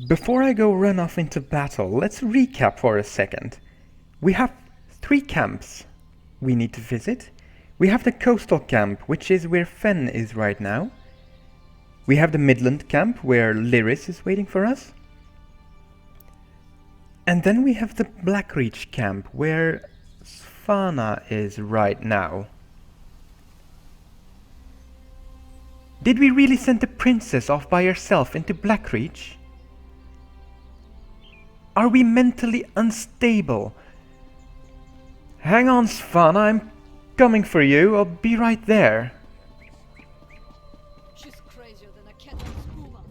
Before I go run off into battle, let's recap for a second. We have 3 camps we need to visit. We have the coastal camp, which is where Fen is right now. We have the Midland camp, where Lyris is waiting for us. And then we have the Blackreach camp, where Svanna is right now. Did we really send the princess off by herself into Blackreach? Are we mentally unstable? Hang on, Svanna, I'm coming for you. I'll be right there. She's crazier than a cat with skooma.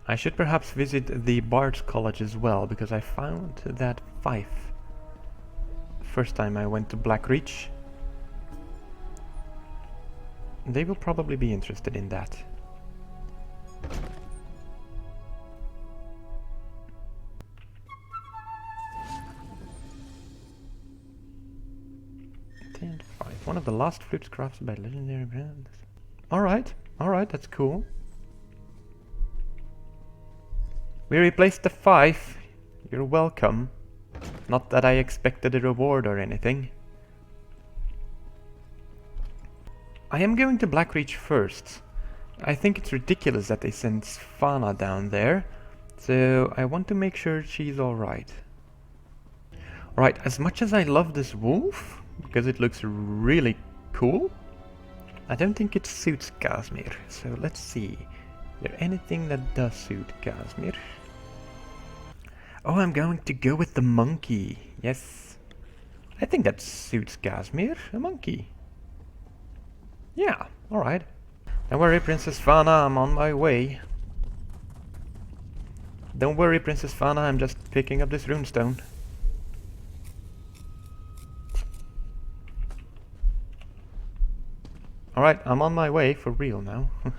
I should perhaps visit the Bard's College as well, because I found that fife first time I went to Blackreach. They will probably be interested in that. One of the last flutes crafted by legendary brands. Alright, that's cool. We replaced the fife. You're welcome. Not that I expected a reward or anything. I am going to Blackreach first. I think it's ridiculous that they sent Svanna down there, so I want to make sure she's alright. Alright, as much as I love this wolf, because it looks really cool, I don't think it suits Casmir, so let's see. Is there anything that does suit Casmir? Oh, I'm going to go with the monkey. Yes. I think that suits Casmir, a monkey. Yeah, alright. Don't worry, Princess Svanna, I'm on my way. Don't worry, Princess Svanna, I'm just picking up this runestone. Alright, I'm on my way for real now. Oh,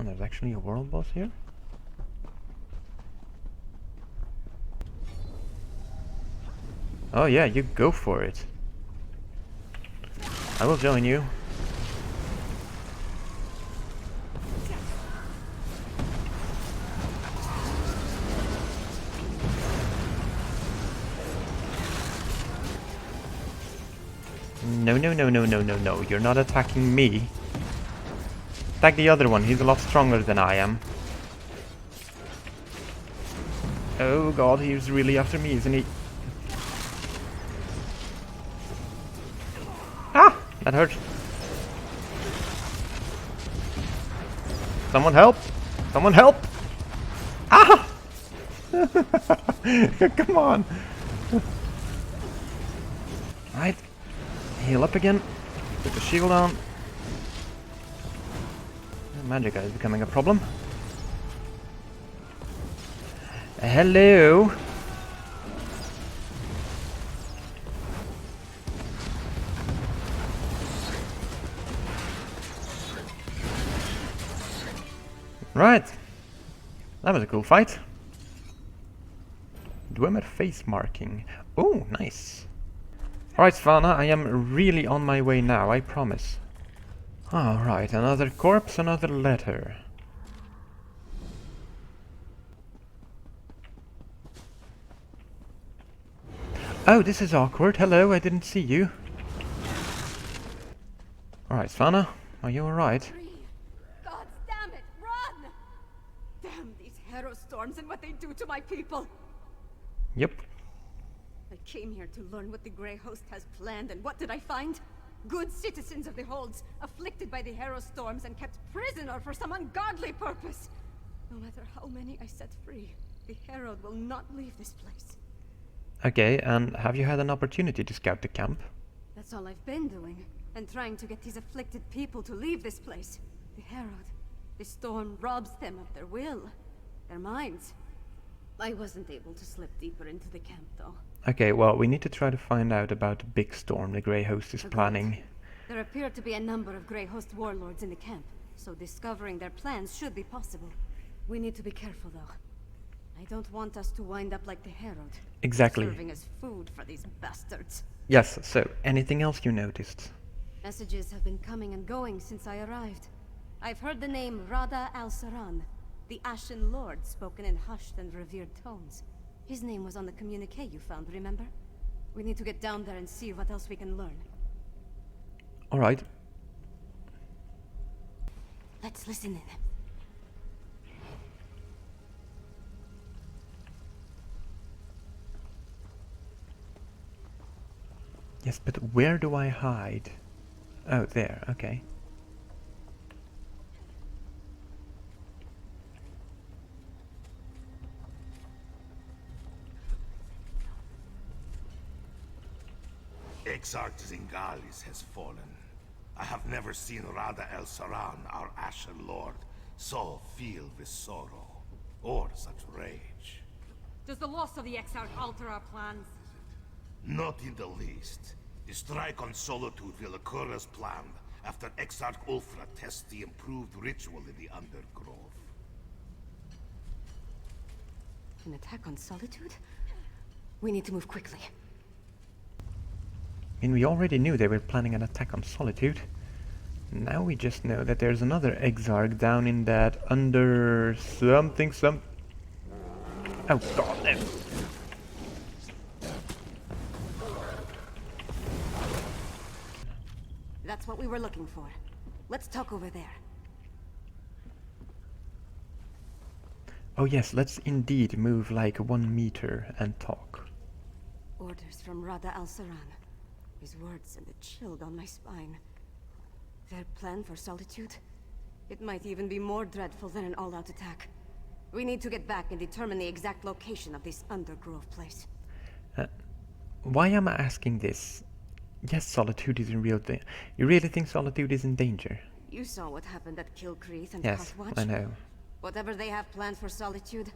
there's actually a world boss here? Oh yeah, you go for it. I will join you. No, you're not attacking me. Attack the other one, he's a lot stronger than I am. Oh god, he's really after me, isn't he? Ah! That hurt. Someone help! Someone help! Ah! Come on! Right. Heal up again. Put the shield on. Magic is becoming a problem. Hello! Right. That was a cool fight. Dwemer face marking. Oh, nice. Alright, Svanna, I am really on my way now, I promise. Alright, another corpse, another letter. Oh, this is awkward. Hello, I didn't see you. Alright, Svanna, are you alright? God damn it, run! Damn these hero storms and what they do to my people! Yep. I came here to learn what the Grey Host has planned, and what did I find? Good citizens of the Holds, afflicted by the hero storms and kept prisoner for some ungodly purpose. No matter how many I set free, the Herald will not leave this place. Okay, and have you had an opportunity to scout the camp? That's all I've been doing, and trying to get these afflicted people to leave this place. The Herald, the storm robs them of their will, their minds. I wasn't able to slip deeper into the camp, though. Okay, well, we need to try to find out about the big storm the Grey Host is planning. There appear to be a number of Grey Host warlords in the camp, so discovering their plans should be possible. We need to be careful, though. I don't want us to wind up like the Herald. Exactly. Serving as food for these bastards. Yes, so anything else you noticed? Messages have been coming and going since I arrived. I've heard the name Rada al-Saran, the Ashen Lord, spoken in hushed and revered tones. His name was on the communique you found, remember? We need to get down there and see what else we can learn. Alright. Let's listen in. Yes, but where do I hide? Oh, there, okay. Exarch Zingalis has fallen. I have never seen Rada el-Saran, our Ashen Lord, so filled with sorrow, or such rage. Does the loss of the Exarch alter our plans? Not in the least. The strike on Solitude will occur as planned after Exarch Ulfra tests the improved ritual in the Undergrove. An attack on Solitude? We need to move quickly. I mean, we already knew they were planning an attack on Solitude. Now we just know that there's another Exarch down in that under something Oh god, no. That's what we were looking for. Let's talk over there. Oh yes, let's indeed move like 1 meter and talk. Orders from Rada al-Saran. His words sent a chill down my spine. Their plan for Solitude? It might even be more dreadful than an all-out attack. We need to get back and determine the exact location of this Undergrove place. Why am I asking this? Yes, Solitude is in real danger. You really think Solitude is in danger? You saw what happened at Kilcreath and Yes, Cotwatch. I know. Whatever they have planned for Solitude,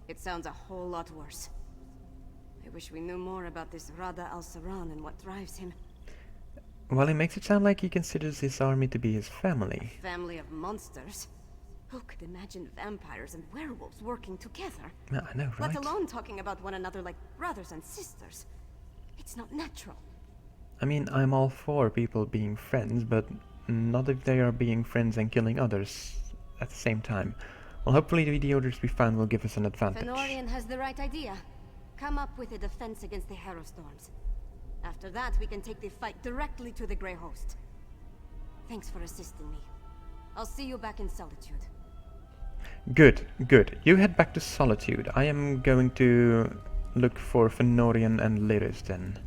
it sounds a whole lot worse. I wish we knew more about this Rada al-Saran and what drives him. Well, it makes it sound like he considers his army to be his family. A family of monsters? Who could imagine vampires and werewolves working together? I know, right? Let alone talking about one another like brothers and sisters. It's not natural. I mean, I'm all for people being friends, but not if they are being friends and killing others at the same time. Well, hopefully the orders we found will give us an advantage. Fenorian has the right idea. Come up with a defense against the Harrowstorms. After that, we can take the fight directly to the Grey Host. Thanks for assisting me. I'll see you back in Solitude. Good, good. You head back to Solitude. I am going to look for Fenorian and Lyris then.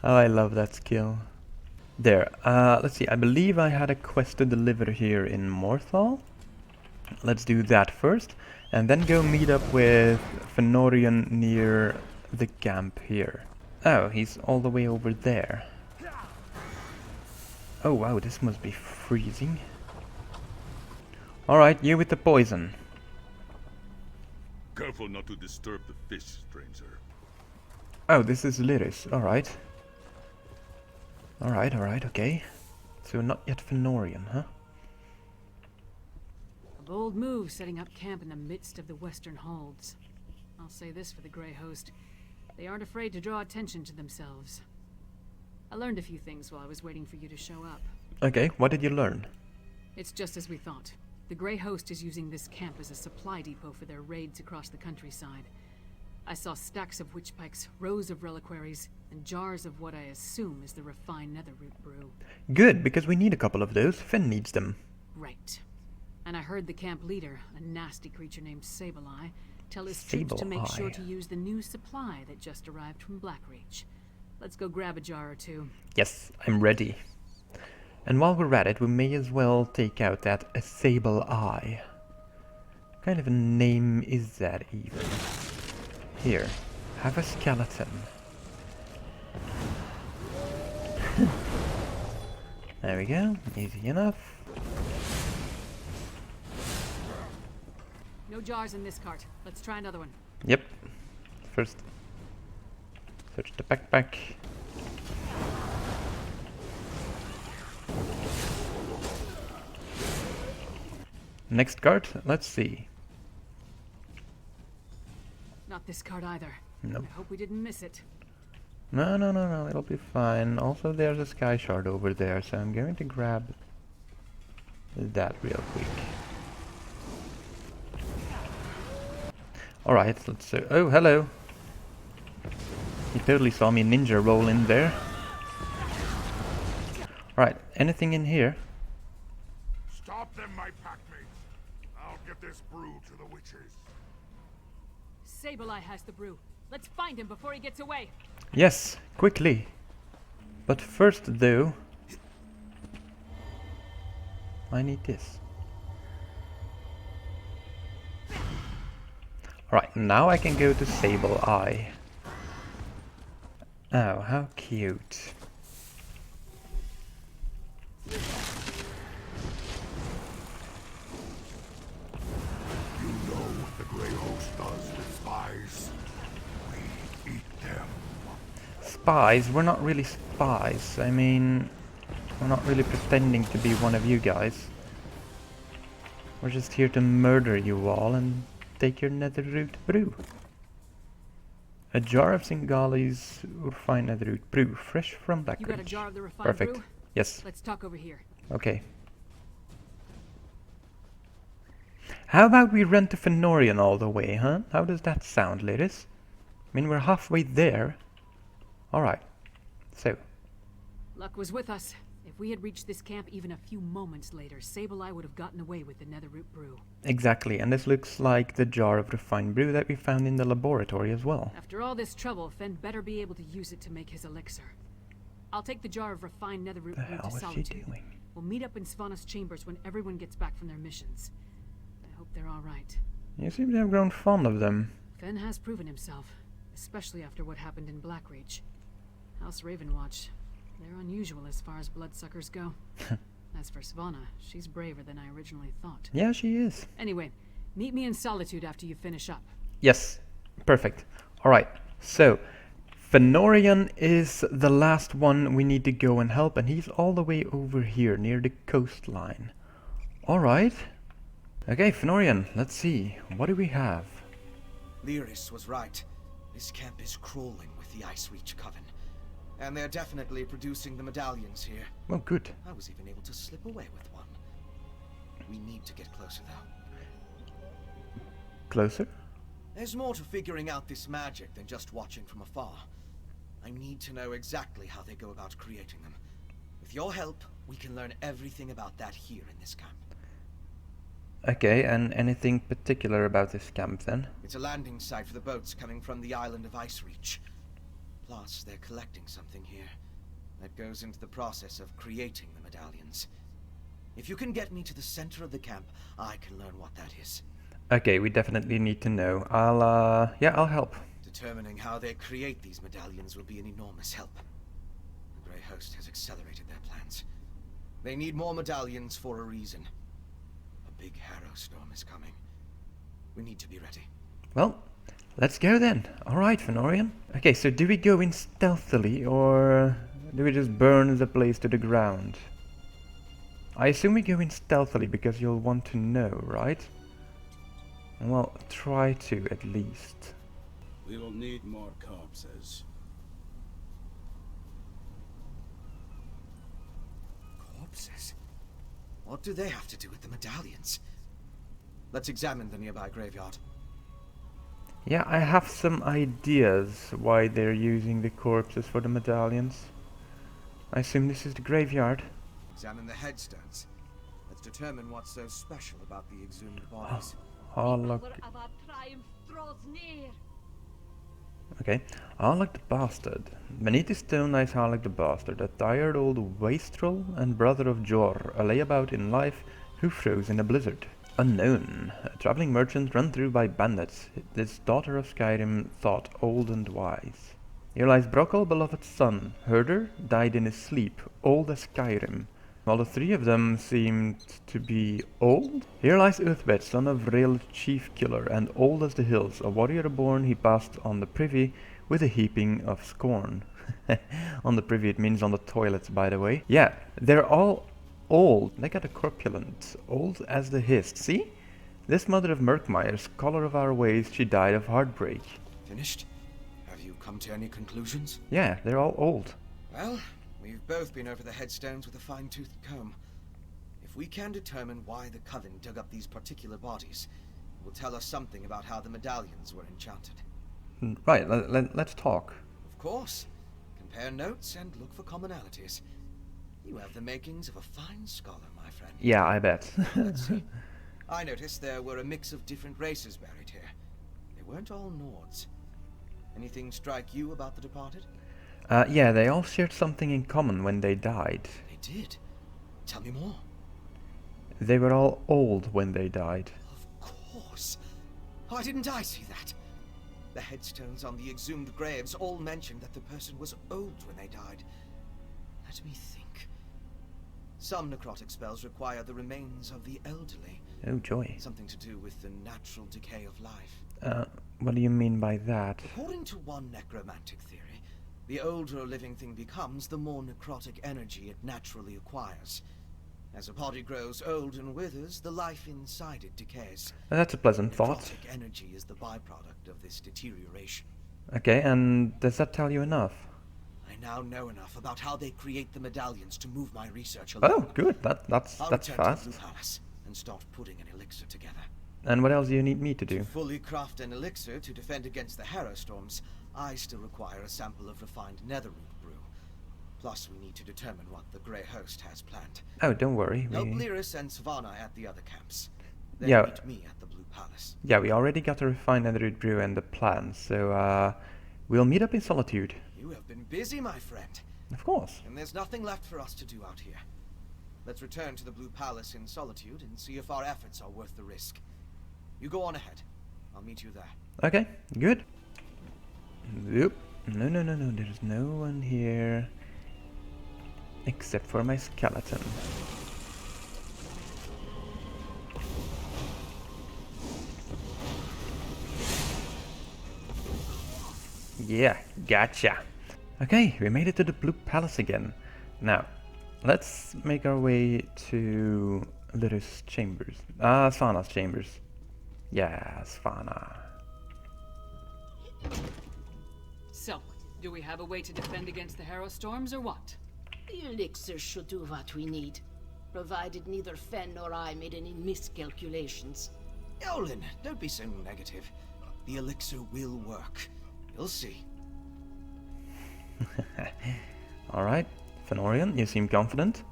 Oh, I love that skill. There, let's see, I believe I had a quest to deliver here in Morthal. Let's do that first, and then go meet up with Fenorian near the camp here. Oh, he's all the way over there. Oh wow, this must be freezing. Alright, you with the poison. Careful not to disturb the fish, stranger. Oh, this is Lyris, alright. Alright, okay. So not yet Fenorian, huh? A bold move setting up camp in the midst of the Western Holds. I'll say this for the Grey Host. They aren't afraid to draw attention to themselves. I learned a few things while I was waiting for you to show up. Okay, what did you learn? It's just as we thought. The Grey Host is using this camp as a supply depot for their raids across the countryside. I saw stacks of witch pikes, rows of reliquaries, and jars of what I assume is the refined netherroot brew. Good, because we need a couple of those. Fen needs them. Right. And I heard the camp leader, a nasty creature named Sableye, tell his troops to make sure to use the new supply that just arrived from Blackreach. Let's go grab a jar or two. Yes, I'm ready. And while we're at it, we may as well take out that Sableye. What kind of a name is that even? Here, have a skeleton. There we go, easy enough. No jars in this cart. Let's try another one. Yep. First, search the backpack. Next card, let's see. Not this card either. Nope. I hope we didn't miss it. No, it'll be fine. Also, there's a sky shard over there, so I'm going to grab that real quick. Alright, let's... oh, hello! He totally saw me ninja roll in there. Alright, anything in here? Stop them, my packmates. I'll get this brew to the witches. Sableye has the brew. Let's find him before he gets away. Yes, quickly. But first, though, I need this. Alright, now I can go to Sableye. Oh, how cute. You know what the Grey Host does with spies? We eat them. Spies? We're not really spies. I mean, we're not really pretending to be one of you guys. We're just here to murder you all and take your netherroot brew. A jar of Singali's refined netherroot brew, fresh from Black You Ridge. got a jar of the refined Perfect. brew? Yes. Let's talk over here. Okay. How about we run to Fenorian all the way, huh? How does that sound, ladies? I mean, we're halfway there. Alright. So. Luck was with us. If we had reached this camp even a few moments later, Sableye would have gotten away with the netherroot brew. Exactly, and this looks like the jar of refined brew that we found in the laboratory as well. After all this trouble, Fen better be able to use it to make his elixir. I'll take the jar of refined netherroot The brew hell to was she Solitude. doing? We'll meet up in Svana's chambers when everyone gets back from their missions. I hope they're all right. You seem to have grown fond of them. Fen has proven himself, especially after what happened in Blackreach. House Ravenwatch, they're unusual as far as bloodsuckers go. As for Svana, she's braver than I originally thought. Yeah, she is. Anyway, meet me in Solitude after you finish up. Yes, perfect. Alright, so Fenorian is the last one we need to go and help, and he's all the way over here near the coastline. Alright. Okay, Fenorian, let's see. What do we have? Lyris was right. This camp is crawling with the Ice Reach Coven. And they're definitely producing the medallions here. Oh, good. I was even able to slip away with one. We need to get closer, though. Closer? There's more to figuring out this magic than just watching from afar. I need to know exactly how they go about creating them. With your help, we can learn everything about that here in this camp. Okay, and anything particular about this camp then? It's a landing site for the boats coming from the island of Ice Reach. Plus, they're collecting something here that goes into the process of creating the medallions. If you can get me to the center of the camp, I can learn what that is. Okay, we definitely need to know. I'll help. Determining how they create these medallions will be an enormous help. The Grey Host has accelerated their plans. They need more medallions for a reason. A big harrow storm is coming. We need to be ready. Well, let's go then. Alright, Fenorian. Okay, so do we go in stealthily, or do we just burn the place to the ground? I assume we go in stealthily because you'll want to know, right? Well, try to at least. We will need more corpses. Corpses? What do they have to do with the medallions? Let's examine the nearby graveyard. Yeah, I have some ideas why they're using the corpses for the medallions. I assume this is the graveyard. Examine the headstones. Let's determine what's so special about the exhumed bodies. Oh, look. Of our triumph draws near. Okay. Harlock the Bastard. Beneath the stone lies Harlock the Bastard, a tired old wastrel and brother of Jor, a layabout in life who froze in a blizzard. Unknown. A traveling merchant run through by bandits. This daughter of Skyrim thought old and wise. Here lies Brockle, beloved son. Herder died in his sleep, old as Skyrim. While the three of them seemed to be old? Here lies Uthbet, son of Rael, chief killer, and old as the hills. A warrior born, he passed on the privy with a heaping of scorn. On the privy, it means on the toilets, by the way. Yeah, they're all old. They got a corpulent. Old as the hist. See? This mother of Murkmire, scholar of our ways, she died of heartbreak. Finished? Have you come to any conclusions? Yeah, they're all old. Well, we've both been over the headstones with a fine-toothed comb. If we can determine why the Coven dug up these particular bodies, it will tell us something about how the medallions were enchanted. Right, let's talk. Of course. Compare notes and look for commonalities. You have the makings of a fine scholar, my friend. Yeah, I bet. Let's see. I noticed there were a mix of different races buried here. They weren't all Nords. Anything strike you about the departed? Yeah, they all shared something in common when they died. They did? Tell me more. They were all old when they died. Of course. Why didn't I see that? The headstones on the exhumed graves all mentioned that the person was old when they died. Let me think. Some necrotic spells require the remains of the elderly. Oh, joy. Something to do with the natural decay of life. What do you mean by that? According to one necromantic theory, the older a living thing becomes, the more necrotic energy it naturally acquires. As a body grows old and withers, the life inside it decays. That's a pleasant thought. Necrotic energy is the byproduct of this deterioration. Okay, and does that tell you enough? I now know enough about how they create the medallions to move my research along. Oh, good. That's I'll return to the fast. Blue Palace and start putting an elixir together. And what else do you need me to do? To fully craft an elixir to defend against the Harrow Storms, I still require a sample of refined netherroot brew. Plus, we need to determine what the Grey Host has planned. Oh, don't worry. Help Lyris and Savannah at the other camps. Then Yeah. meet me at the Blue Palace. Yeah, we already got the refined netherroot brew and the plan, so we'll meet up in Solitude. You have been busy, my friend. Of course. And there's nothing left for us to do out here. Let's return to the Blue Palace in Solitude and see if our efforts are worth the risk. You go on ahead. I'll meet you there. Okay, good. Nope. No, there's no one here. Except for my skeleton. Yeah, gotcha. Okay, we made it to the Blue Palace again. Now, let's make our way to Lyris' chambers. Svana's chambers. Yeah, Svana. So, do we have a way to defend against the Harrow Storms or what? The elixir should do what we need, provided neither Fen nor I made any miscalculations. Yolen, don't be so negative. The elixir will work. You'll see. Alright, Fenorian, you seem confident.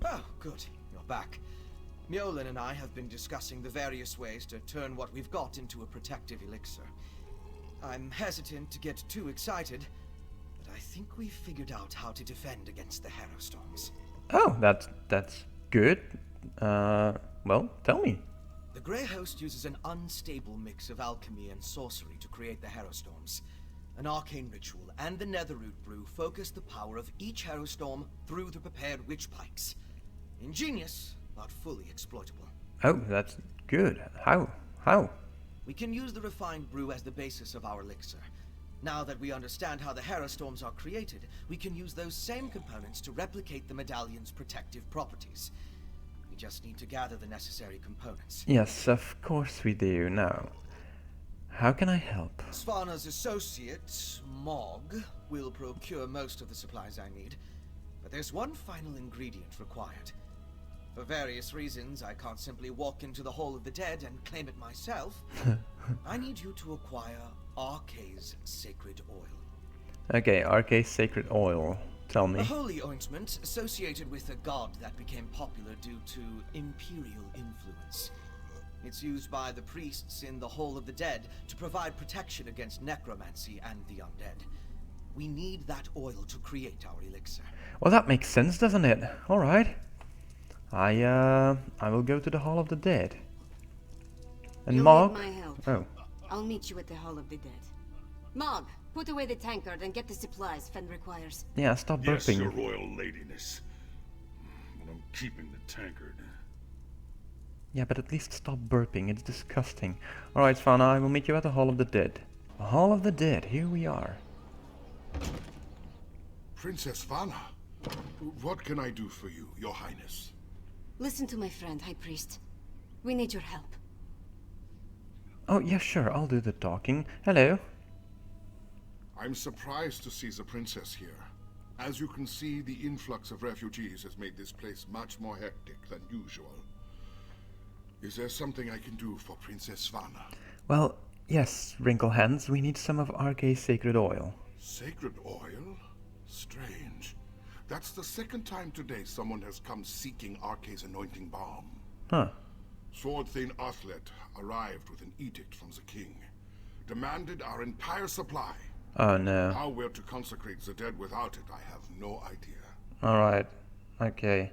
Oh, good. You're back. Mjolnir and I have been discussing the various ways to turn what we've got into a protective elixir. I'm hesitant to get too excited, but I think we've figured out how to defend against the Harrow Storms. Oh, that's good. Well, tell me. The Grey Host uses an unstable mix of alchemy and sorcery to create the Harrow Storms. An arcane ritual and the netherroot brew focus the power of each Harrow Storm through the prepared witch pikes. Ingenious, but fully exploitable. Oh, that's good. How? We can use the refined brew as the basis of our elixir. Now that we understand how the Harrow Storms are created, we can use those same components to replicate the medallion's protective properties. We just need to gather the necessary components. Yes, of course we do. Now, how can I help? Svana's associate, Mog, will procure most of the supplies I need. But there's one final ingredient required. For various reasons, I can't simply walk into the Hall of the Dead and claim it myself. I need you to acquire Arkay's sacred oil. Okay, Arkay's sacred oil. Tell A me. holy ointment associated with a god that became popular due to imperial influence. It's used by the priests in the Hall of the Dead to provide protection against necromancy and the undead. We need that oil to create our elixir. Well, that makes sense, doesn't it? All right. I will go to the Hall of the Dead. And You'll Mog. need my help. Oh, I'll meet you at the Hall of the Dead. Mog, put away the tankard and get the supplies Fen requires. yeah. Stop Yes, burping. your royal ladiness. But I'm keeping the tankard. Yeah, but at least stop burping. It's disgusting. All right, Svana. I will meet you at the Hall of the Dead. Hall of the Dead. Here we are. Princess Vanna, What can I do for you, Your Highness? Listen to my friend, High Priest. We need your help. Oh, yeah, sure, I'll do the talking. Hello. I'm surprised to see the princess here. As you can see, the influx of refugees has made this place much more hectic than usual. Is there something I can do for Princess Svana? Well, yes, Wrinklehands, we need some of RK's sacred oil. Sacred oil? Strange. That's the second time today someone has come seeking RK's anointing balm. Huh. Sword Thane Athlet arrived with an edict from the king. Demanded our entire supply. Oh no. How we're to consecrate the dead without it, I have no idea. Alright. Okay.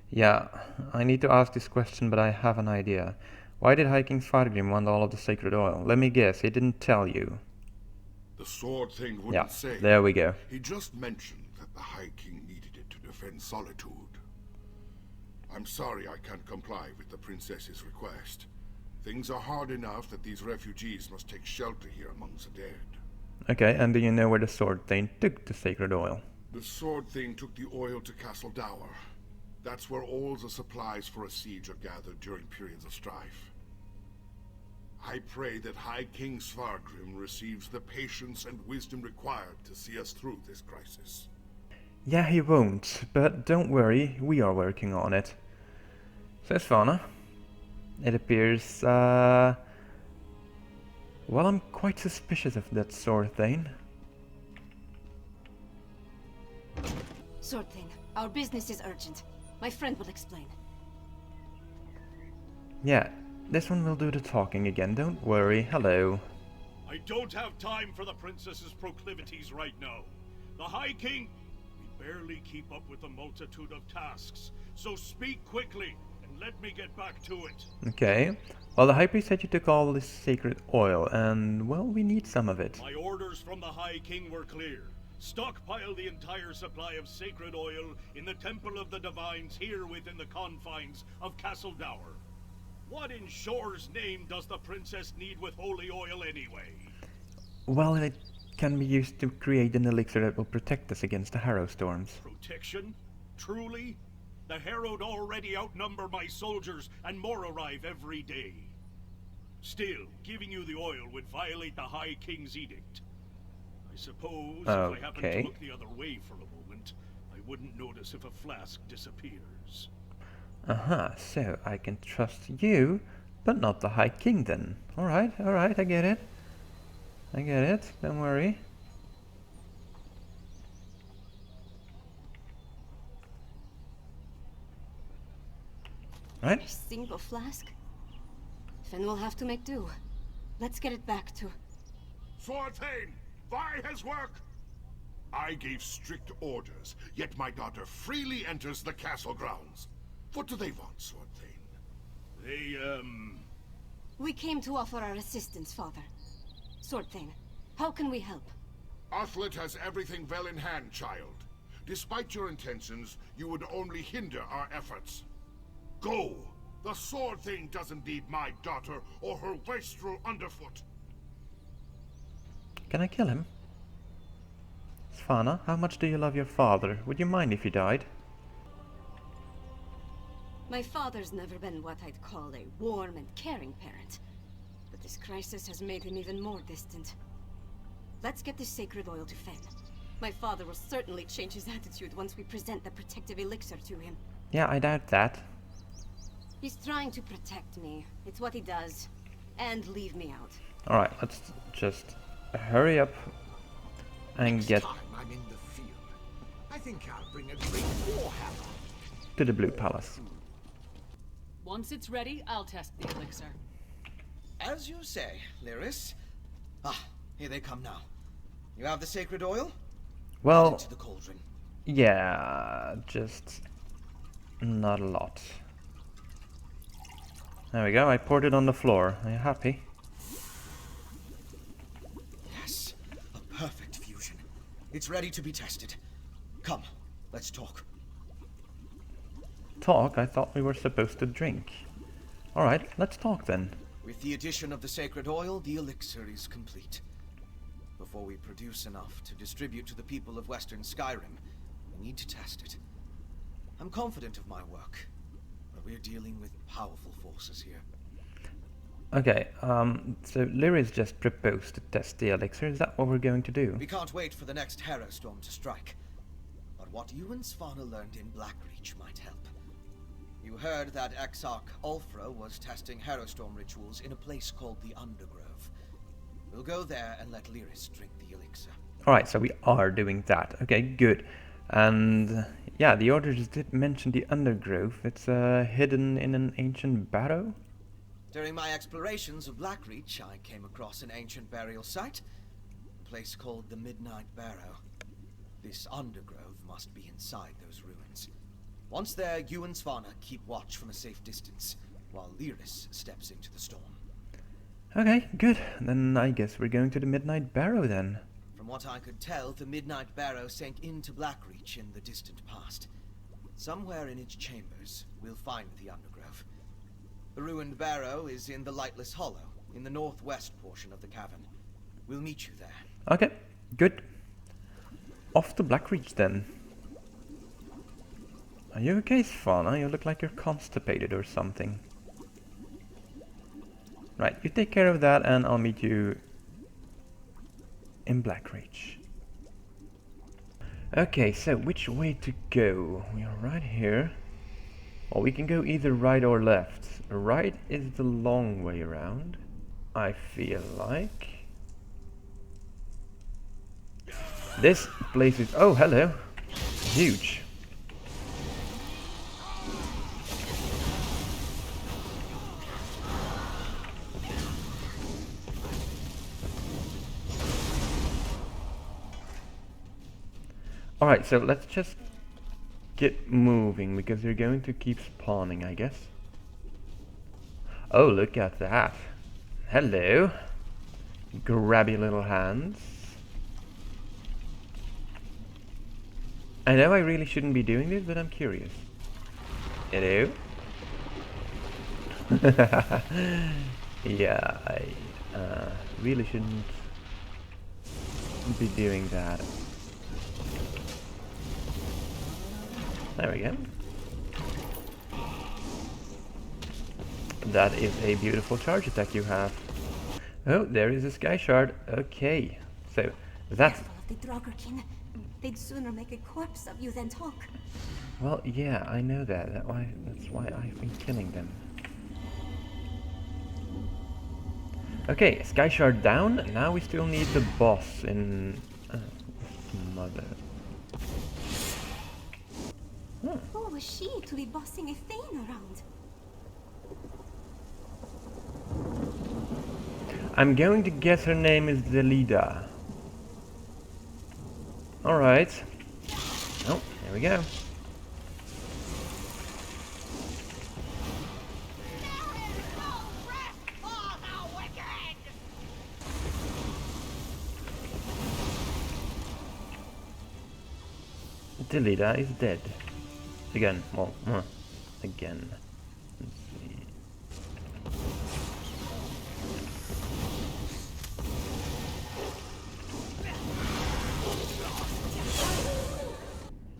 Yeah, I need to ask this question, but I have an idea. Why did High King Svargrim want all of the sacred oil? Let me guess, he didn't tell you. The Sword Thane wouldn't Yeah, say. there we go. He just mentioned that the High King needed it to defend Solitude. I'm sorry I can't comply with the princess's request. Things are hard enough that these refugees must take shelter here among the dead. Okay, and do you know where the Sword Thane took the sacred oil? The Sword Thane took the oil to Castle Dower. That's where all the supplies for a siege are gathered during periods of strife. I pray that High King Svargrim receives the patience and wisdom required to see us through this crisis. Yeah, he won't, but don't worry, we are working on it. So, Svana, it appears, well, I'm quite suspicious of that Sword Thane. Sword Thane, our business is urgent. My friend will explain. Yeah, this one will do the talking again, don't worry, hello. I don't have time for the princess's proclivities right now. The High King... We barely keep up with the multitude of tasks, so speak quickly and let me get back to it. Okay, well the High Priest said you took all this sacred oil, and well, we need some of it. My orders from the High King were clear. Stockpile the entire supply of sacred oil in the Temple of the Divines here within the confines of Castle Dower. What in Shore's name does the princess need with holy oil anyway? Well, it can be used to create an elixir that will protect us against the Harrow storms. Protection? Truly? The Harrowed already outnumber my soldiers, and more arrive every day. Still, giving you the oil would violate the High King's edict. I suppose if I happen to look the other way for a moment, I wouldn't notice if a flask disappears. So I can trust you, but not the High King then. Alright, I get it. Don't worry. Right? A single flask? Finn will have to make do. Let's get it back to... Sword Thane, by his work! I gave strict orders, yet my daughter freely enters the castle grounds. What do they want, Sword Thane? They, We came to offer our assistance, Father. Sword Thane, how can we help? Athlet has everything well in hand, child. Despite your intentions, you would only hinder our efforts. Go! The Sword Thane doesn't need my daughter or her wastrel underfoot. Can I kill him? Svana, how much do you love your father? Would you mind if he died? My father's never been what I'd call a warm and caring parent. But this crisis has made him even more distant. Let's get this sacred oil to Fen. My father will certainly change his attitude once we present the protective elixir to him. Yeah, I doubt that. He's trying to protect me. It's what he does. And leave me out. Alright, let's just hurry up and get Next time I'm in the field, I think I'll bring a great warhammer. to the Blue Palace. Once it's ready, I'll test the elixir. As you say, Lyris. Ah, here they come now. You have the sacred oil? Add Well, it to the cauldron. yeah, just not a lot. There we go, I poured it on the floor. Are you happy? Yes, a perfect fusion. It's ready to be tested. Come, let's talk. Talk? I thought we were supposed to drink. Alright, let's talk then. With the addition of the sacred oil, the elixir is complete. Before we produce enough to distribute to the people of Western Skyrim, We need to test it. I'm confident of my work, but we're dealing with powerful forces here. Okay, so Lyris just proposed to test the elixir. Is that what we're going to do? We can't wait for the next Harrow Storm to strike. But what you and Svanna learned in Blackreach might help. You heard that Exarch Ulfra was testing Harrow Storm rituals in a place called the Undergrove. We'll go there and let Lyris drink the elixir. Alright, so we are doing that. Okay, good. And yeah, the orders did mention the Undergrove. It's hidden in an ancient barrow? During my explorations of Blackreach, I came across an ancient burial site, a place called the Midnight Barrow. This Undergrove must be inside those ruins. Once there, you and Svanna keep watch from a safe distance, while Lyris steps into the storm. Okay, good. Then I guess we're going to the Midnight Barrow then. From what I could tell, the Midnight Barrow sank into Blackreach in the distant past. Somewhere in its chambers, we'll find the Undergrove. The ruined barrow is in the Lightless Hollow, in the northwest portion of the cavern. We'll meet you there. Okay, good. Off to Blackreach then. Are you okay, Svanna? You look like you're constipated or something. Right, you take care of that and I'll meet you in Blackreach. Okay, so which way to go? We are right here. Well, we can go either right or left. Right is the long way around, I feel like. This place is... oh, hello. Huge. Alright, so let's just get moving, because they're going to keep spawning, I guess. Oh, look at that. Hello. Grabby little hands. I know I really shouldn't be doing this, but I'm curious. Hello? Yeah, I really shouldn't be doing that. There we go. That is a beautiful charge attack you have. Oh, there is a sky shard. Okay, so that's... Careful of the Draugr. They'd sooner make a corpse of you than talk. Well, yeah, I know that. That's why I've been killing them. Okay, sky shard down. Now we still need the boss in... mother. Who was she to be bossing a Thane around? I'm going to guess her name is Delida. Alright. Oh, there we go. Delida is dead. Again, well, again. Let's see.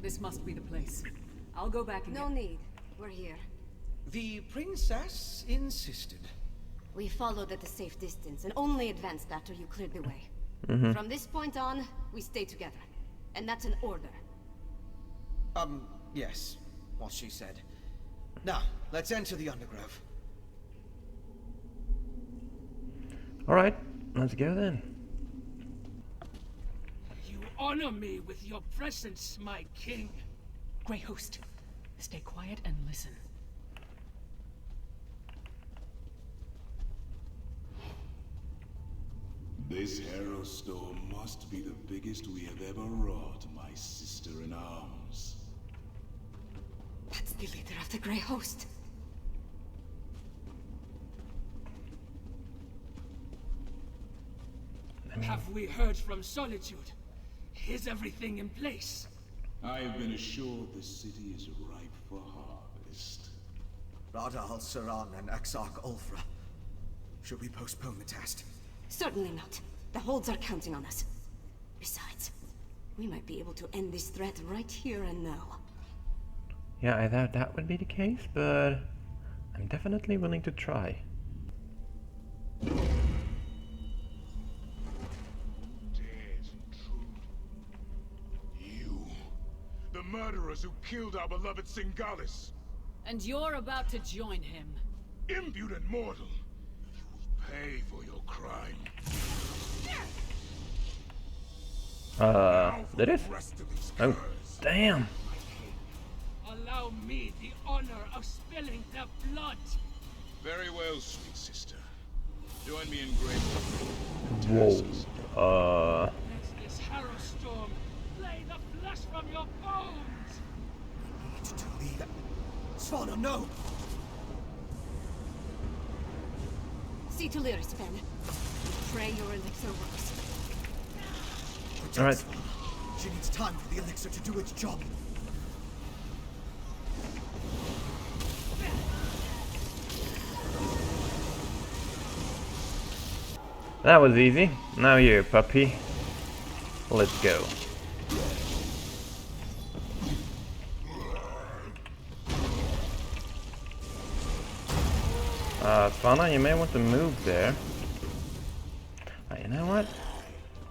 This must be the place. I'll go back and No need. We're here. The princess insisted. We followed at a safe distance and only advanced after you cleared the way. From this point on, we stay together. And that's an order. Yes. What she said. Now, let's enter the Undergrove. Alright, let's go then. You honor me with your presence, my king. Grey Host, stay quiet and listen. This Harrow Storm must be the biggest we have ever wrought, my sister-in-arms. That's the leader of the Grey Host. Have we heard from Solitude? Is everything in place? I have been assured the city is ripe for harvest. Radal, Saran, and Exarch Ulfra. Should we postpone the test? Certainly not. The holds are counting on us. Besides, We might be able to end this threat right here and now. Yeah, I thought that would be the case, but I'm definitely willing to try. Dares and truth. You, the murderers who killed our beloved Singalis. And you're about to join him. Impudent mortal. You will pay for your crime. Did it? Oh, damn. Allow me the honor of spilling their blood. Very well, sweet sister. Join me in Greymoor. Whoa. Let this harrow storm flay the flesh from your bones. We need to leave. Swana, no! See to Lyris, Fen. Pray your elixir works. Alright. She needs time for the elixir to do its job. That was easy. Now you, puppy. Let's go. Fauna, you may want to move there. You know what?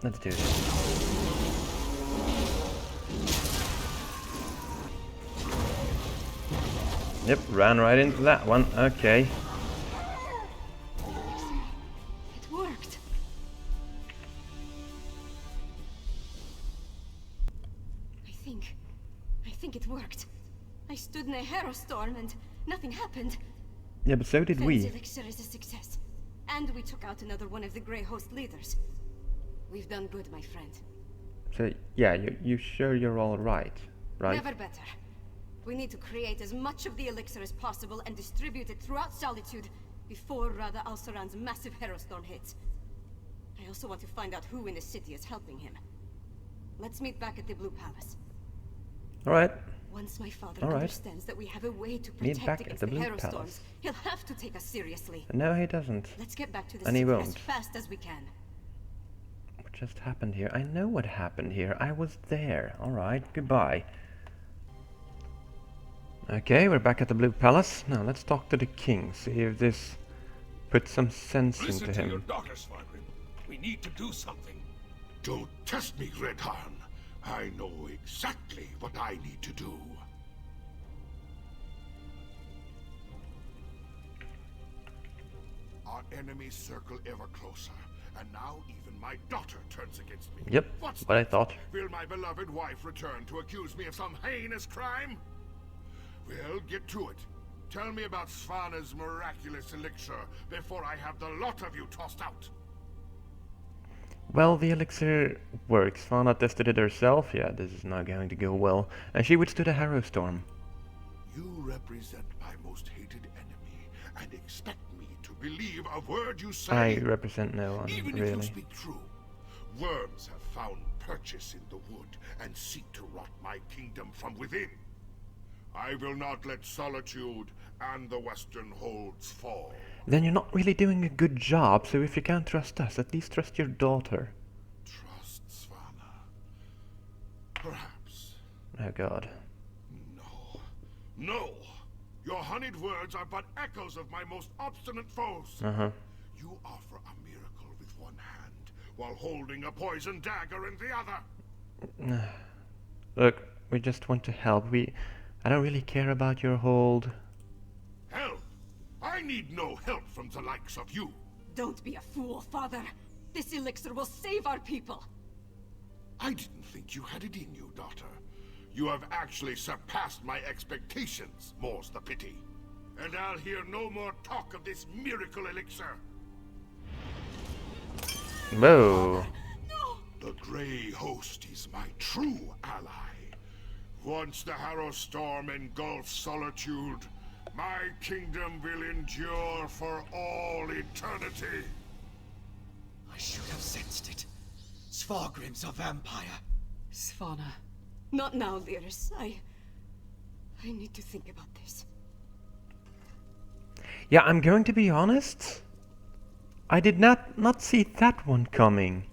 Let's do this. Yep, ran right into that one. Okay. It worked. I think it worked. I stood in a harrow storm and nothing happened. Yeah, but so did Fen's we. elixir is a success. And we took out another one of the Grey Host leaders. We've done good, my friend. So, yeah, you sure you're all right? Never better. We need to create as much of the elixir as possible and distribute it throughout Solitude before Rada al-Saran's massive harrow storm hits. I also want to find out who in the city is helping him. Let's meet back at the Blue Palace. Alright. Once my father understands that we have a way to Meet protect back against at the the Blue harrow Palace. storms, he'll have to take us seriously. No, he doesn't. Let's get back to the And he city as won't. fast as we can. What just happened here? I know what happened here. I was there. Alright, goodbye. Okay, we're back at the Blue Palace. Now let's talk to the king, see if this puts some sense Listen into to your him. daughter, Svargrim. We need to do something. Don't test me, Redharn. I know exactly what I need to do. Our enemies circle ever closer, and now even my daughter turns against me. Yep, What's what I next? thought. Will my beloved wife return to accuse me of some heinous crime? Well, get to it. Tell me about Svana's miraculous elixir before I have the lot of you tossed out. Well, the elixir works. Fauna tested it herself. Yeah, this is not going to go well. And she withstood a harrow storm. You represent my most hated enemy and expect me to believe a word you say? I represent no one, Even if you really. speak true, worms have found purchase in the wood and seek to rot my kingdom from within. I will not let Solitude and the Western Holds fall. Then you're not really doing a good job, so if you can't trust us, at least trust your daughter. Trust Svana. Perhaps. Oh god. No. No! Your honeyed words are but echoes of my most obstinate foes. You offer a miracle with one hand, while holding a poison dagger in the other. Look, we just want to help. I don't really care about your hold. Help! I need no help from the likes of you. Don't be a fool, father. This elixir will save our people. I didn't think you had it in you, daughter. You have actually surpassed my expectations, more's the pity. And I'll hear no more talk of this miracle elixir. Whoa. The Grey Host is my true ally. Once the Harrow Storm engulfs Solitude, my kingdom will endure for all eternity. I should have sensed it. Svargrim's a vampire. Svana. Not now, Lyris. I need to think about this. Yeah, I'm going to be honest. I did not see that one coming.